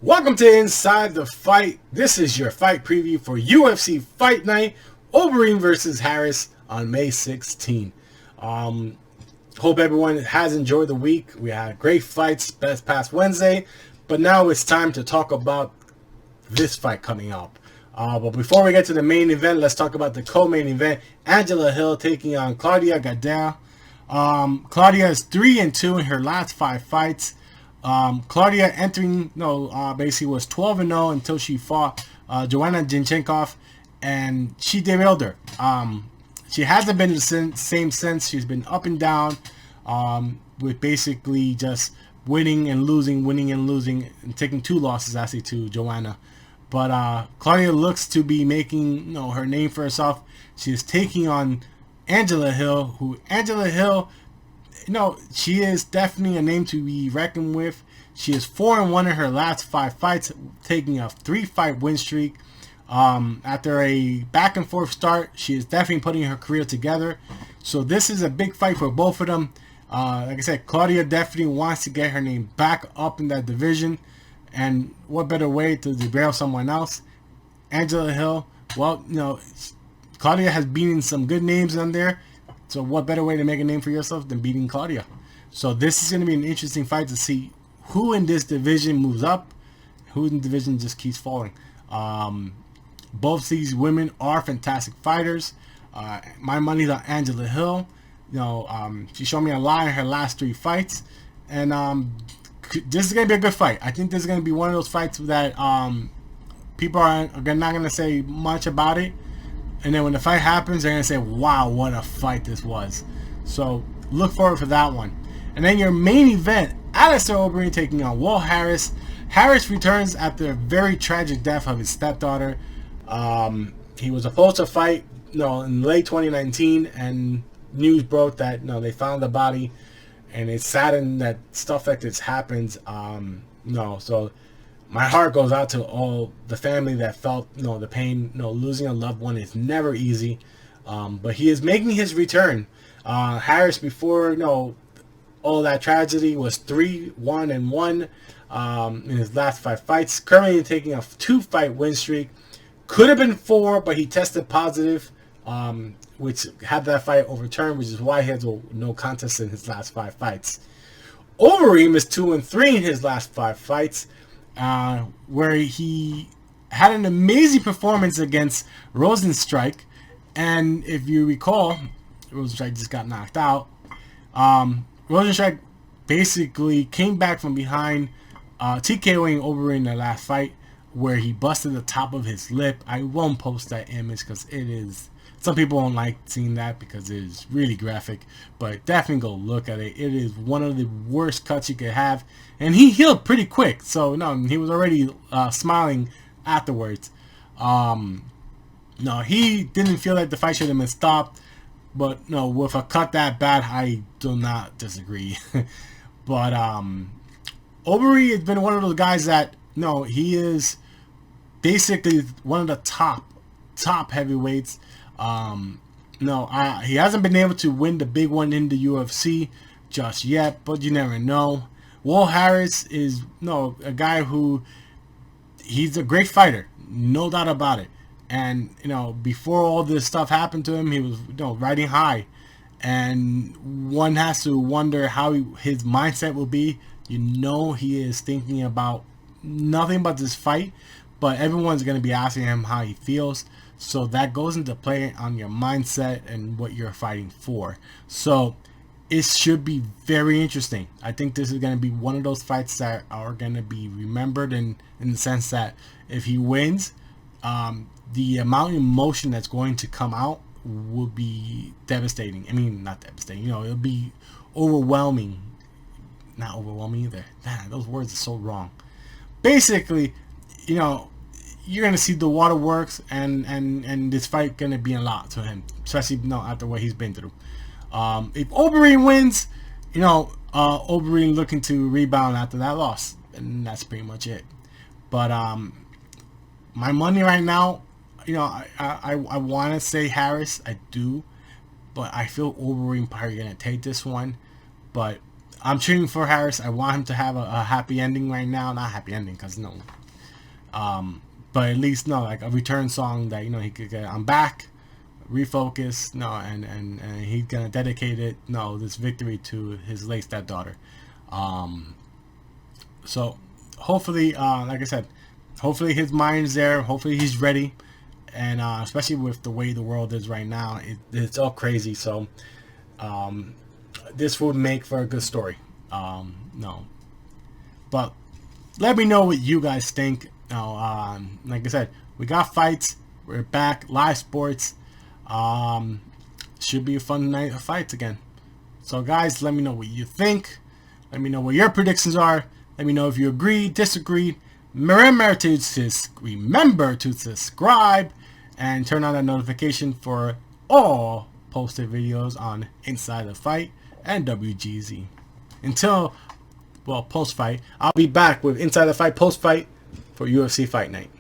Welcome to Inside the Fight. This is your fight preview for UFC Fight Night, Overeem versus Harris on May 16. Hope everyone has enjoyed the week. We had great fights past Wednesday, but now it's time to talk about this fight coming up. But before we get to the main event, let's talk about the co-main event. Angela Hill taking on Claudia Gadelha. Claudia is 3-2 in her last 5 fights. Claudia basically was 12-0 until she fought Joanna Jędrzejczyk, and she derailed her. She hasn't been the same since. She's been up and down, with basically just winning and losing, and taking 2 losses actually to Joanna. But Claudia looks to be making her name for herself. She is taking on Angela Hill, she is definitely a name to be reckoned with. She is 4-1 in her last 5 fights, taking a 3-fight win streak. After a back and forth start, she is definitely putting her career together. So this is a big fight for both of them. Like I said, Claudia definitely wants to get her name back up in that division. And what better way to derail someone else? Angela Hill, Claudia has beaten some good names on there. So what better way to make a name for yourself than beating Claudia? So this is going to be an interesting fight to see who in this division moves up, who in the division just keeps falling. Both these women are fantastic fighters. My money's on Angela Hill. She showed me a lot in her last 3 fights. And this is going to be a good fight. I think this is going to be one of those fights that people are not going to say much about it. And then when the fight happens, they're going to say, wow, what a fight this was. So look forward for that one. And then your main event, Alistair Overeem taking on Walt Harris. Harris returns after a very tragic death of his stepdaughter. He was supposed to fight in late 2019, and news broke that they found the body. And it's saddened that stuff like this happens. So my heart goes out to all the family that felt the pain. Losing a loved one is never easy, but he is making his return. Harris, before all that tragedy, was 3-1-1 in his last 5 fights. Currently taking a 2-fight win streak. Could have been 4, but he tested positive, which had that fight overturned, which is why he has no contest in his last 5 fights. Overeem is 2-3 in his last 5 fights. Where he had an amazing performance against Rosenstrike, and if you recall, Rosenstrike just got knocked out. Rosenstrike basically came back from behind, TKOing Overeem in the last fight, where he busted the top of his lip. I won't post that image because it is, some people don't like seeing that because it is really graphic, but definitely go look at it. It is one of the worst cuts you could have, and he healed pretty quick, so he was already smiling afterwards. He didn't feel like the fight should have been stopped, but with a cut that bad, I do not disagree. But Overeem has been one of those guys that he is basically one of the top heavyweights. He hasn't been able to win the big one in the UFC just yet, but you never know. Walt Harris is a guy who, he's a great fighter, no doubt about it. And before all this stuff happened to him, he was riding high, and one has to wonder how his mindset will be. He is thinking about nothing but this fight, but everyone's going to be asking him how he feels. So that goes into play on your mindset and what you're fighting for. So it should be very interesting. I think this is going to be one of those fights that are going to be remembered in the sense that if he wins, the amount of emotion that's going to come out will be devastating. I mean, not devastating. It'll be overwhelming. Not overwhelming either. Man, those words are so wrong. Basically, you're going to see the waterworks, and this fight going to be a lot to him, especially after what he's been through. If Overeem wins, Overeem looking to rebound after that loss, and that's pretty much it. But my money right now, I want to say Harris, I do, but I feel Overeem probably going to take this one. But I'm cheering for Harris. I want him to have a happy ending right now. Not happy ending, because no. But at least, no, like a return song that, you know, he could get, I'm back, refocus, no, and he's going to dedicate it, no, this victory to his late stepdaughter. So, hopefully, like I said, hopefully his mind's there. Hopefully he's ready. And especially with the way the world is right now, it's all crazy. So, this would make for a good story. No. But let me know what you guys think. Like I said, we got fights. We're back. Live sports. Should be a fun night of fights again. So, guys, let me know what you think. Let me know what your predictions are. Let me know if you agree, disagree. Remember to subscribe and turn on that notification for all posted videos on Inside the Fight and WGZ. Until, well, post-fight, I'll be back with Inside the Fight post-fight for UFC Fight Night.